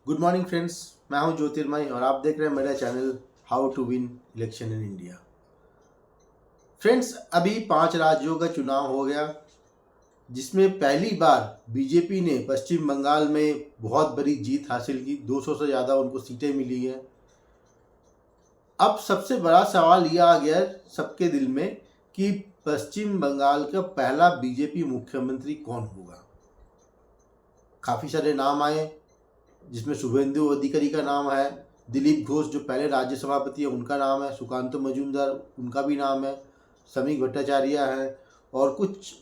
Good morning friends. मैं हूं ज्योतिर्मय और आप देख रहे हैं मेरा channel how to win election in India. Friends, अभी 5 राज्यों का चुनाव हो गया जिसमें पहली बार बीजेपी ने पश्चिम बंगाल में बहुत बड़ी जीत हासिल की। 200 से ज़्यादा उनको सीटें मिली हैं। अब सबसे बड़ा सवाल यह आ गया सबके दिल में कि पश्चिम बंगाल का पहला बीजेपी मुख्यमंत्री कौन होगा। काफ़ी सारे नाम आए जिसमें शुभेंदु अधिकारी का नाम है, दिलीप घोष जो पहले राज्य सभापति है उनका नाम है, सुकांत मजूमदार उनका भी नाम है, समीक भट्टाचार्य है और कुछ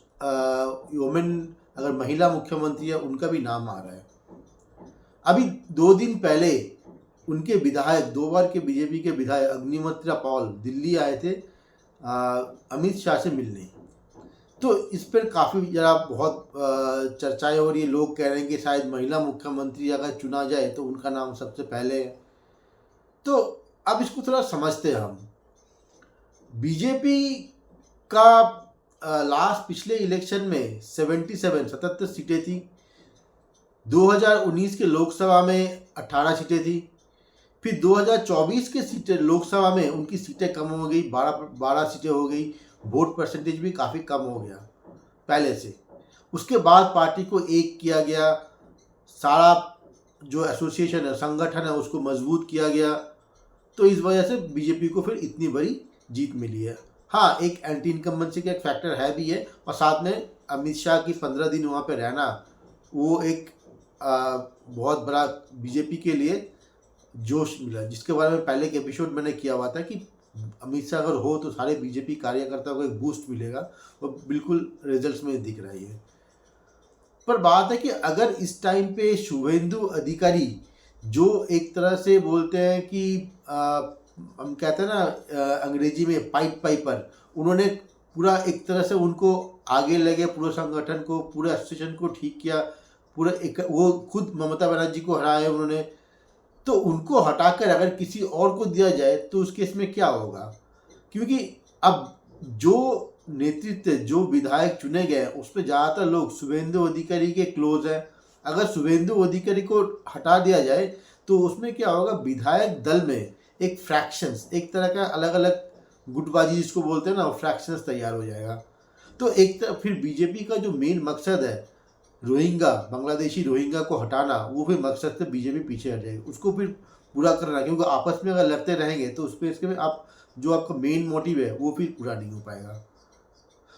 वुमेन अगर महिला मुख्यमंत्री है उनका भी नाम आ रहा है। अभी 2 दिन पहले उनके विधायक, 2 बार के बीजेपी के विधायक अग्निमित्रा पॉल दिल्ली आए थे अमित शाह से मिलने। तो इस पर काफ़ी ज़रा बहुत चर्चाएं हो रही है। लोग कह रहे हैं कि शायद महिला मुख्यमंत्री अगर चुना जाए तो उनका नाम सबसे पहले है। तो अब इसको थोड़ा समझते हैं हम। बीजेपी का लास्ट पिछले इलेक्शन में 77 सीटें थी। 2019 के लोकसभा में 18 सीटें थी। फिर 2024 के सीटें लोकसभा में उनकी सीटें कम हो गई, 12 सीटें हो गई। वोट परसेंटेज भी काफ़ी कम हो गया पहले से। उसके बाद पार्टी को एक किया गया, सारा जो एसोसिएशन है, संगठन है, उसको मजबूत किया गया। तो इस वजह से बीजेपी को फिर इतनी बड़ी जीत मिली है। हाँ, एक एंटी इनकम्बेंसी का एक फैक्टर है भी है और साथ में अमित शाह की 15 दिन वहाँ पे रहना वो एक बहुत बड़ा बीजेपी के लिए जोश मिला, जिसके बारे में पहले के एपिसोड मैंने किया हुआ था कि अमित शाह अगर हो तो सारे बीजेपी कार्यकर्ताओं को एक बूस्ट मिलेगा। वो बिल्कुल रिजल्ट्स में दिख रही है। पर बात है कि अगर इस टाइम पे शुभेंदु अधिकारी जो एक तरह से बोलते हैं कि हम कहते हैं ना अंग्रेजी में पाइट पाइपर, उन्होंने पूरा एक तरह से उनको आगे लगे, पूरे संगठन को, पूरे एसोसिएशन को ठीक किया, पूरा एक वो खुद ममता बनर्जी को हराए उन्होंने। तो उनको हटाकर अगर किसी और को दिया जाए तो उस केस में क्या होगा? क्योंकि अब जो नेतृत्व, जो विधायक चुने गए उस पर ज़्यादातर लोग शुभेंदु अधिकारी के क्लोज हैं। अगर शुभेंदु अधिकारी को हटा दिया जाए तो उसमें क्या होगा, विधायक दल में एक फ्रैक्शंस, एक तरह का अलग अलग गुटबाजी जिसको बोलते हैं ना, फ्रैक्शंस तैयार हो जाएगा। तो एक तरह फिर बीजेपी का जो मेन मकसद है रोहिंगा, बांग्लादेशी रोहिंगा को हटाना, वो फिर मकसद से बीजेपी पीछे हट जाएगी, उसको फिर पूरा करना। क्योंकि आपस में अगर लड़ते रहेंगे तो उस पर इसके में आप जो आपका मेन मोटिव है वो फिर पूरा नहीं हो पाएगा।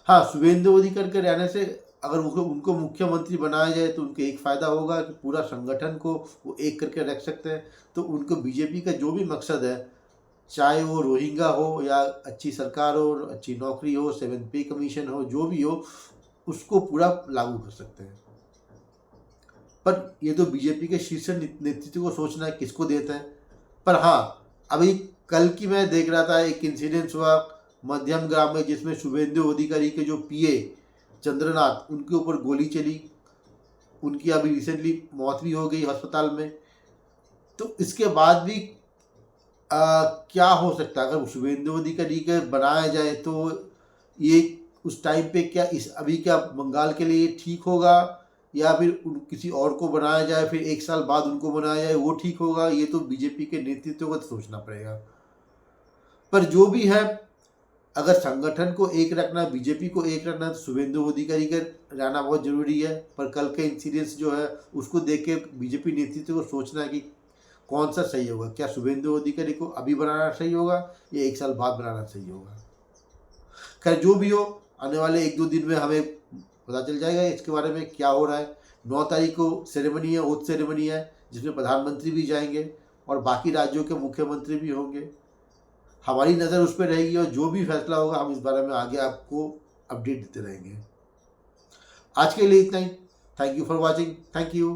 हाँ, शुभेंदु अधिकारी के रहने से अगर उनको मुख्यमंत्री बनाया जाए तो उनको एक फ़ायदा होगा कि पूरा संगठन को वो एक करके रख सकते हैं। तो उनको बीजेपी का जो भी मकसद है, चाहे वो रोहिंगा हो या अच्छी सरकार हो, अच्छी नौकरी हो, 7th पे कमीशन हो, जो भी हो, उसको पूरा लागू कर सकते हैं। पर ये तो बीजेपी के शीर्ष नेतृत्व को सोचना है किसको देते हैं। पर हाँ, अभी कल की मैं देख रहा था, एक इंसिडेंस हुआ मध्यम ग्राम में जिसमें शुभेंदु अधिकारी के जो पीए चंद्रनाथ, उनके ऊपर गोली चली। उनकी अभी रिसेंटली मौत भी हो गई अस्पताल में। तो इसके बाद भी क्या हो सकता है अगर शुभेंदु अधिकारी के बनाया जाए तो ये उस टाइम पे क्या अभी क्या बंगाल के लिए ठीक होगा, या फिर किसी और को बनाया जाए, फिर 1 साल बाद उनको बनाया जाए, वो ठीक होगा? ये तो बीजेपी के नेतृत्व को सोचना पड़ेगा। पर जो भी है, अगर संगठन को एक रखना, बीजेपी को एक रखना, तो शुभेंदु अधिकारी का रहना बहुत जरूरी है। पर कल के इंसिडेंस जो है उसको देख के बीजेपी नेतृत्व को सोचना है कि कौन सा सही होगा। क्या शुभेंदु अधिकारी को अभी बनाना सही होगा या 1 साल बाद बनाना सही होगा? खैर, जो भी हो, आने वाले 1-2 दिन में हमें पता चल जाएगा इसके बारे में क्या हो रहा है। 9 तारीख को सेरेमनी है, ओथ सेरेमनी है, जिसमें प्रधानमंत्री भी जाएंगे और बाकी राज्यों के मुख्यमंत्री भी होंगे। हमारी नज़र उस पर रहेगी और जो भी फैसला होगा हम इस बारे में आगे आपको अपडेट देते रहेंगे। आज के लिए इतना ही। Thank you for watching. Thank you.